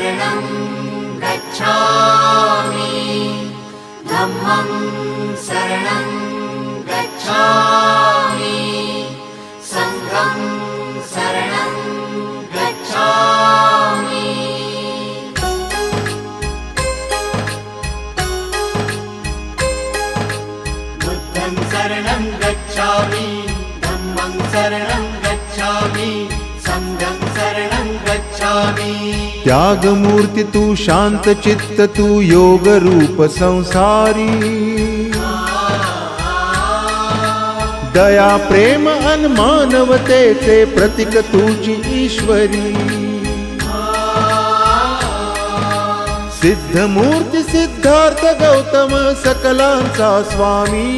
शरणं गच्छामि धम्मं शरणं गच्छामि संघं शरणं गच्छामि बुद्धं शरणं गच्छामि धम्मं शरणं गच्छामि संघं शरणं गच्छामि। त्याग मूर्ति तू शांत चित्त तू योग रूप संसारी दया प्रेम अन मानवतेचे प्रतीक तुझी ईश्वरी सिद्ध मूर्ती सिद्धार्थ गौतम सकलांचा स्वामी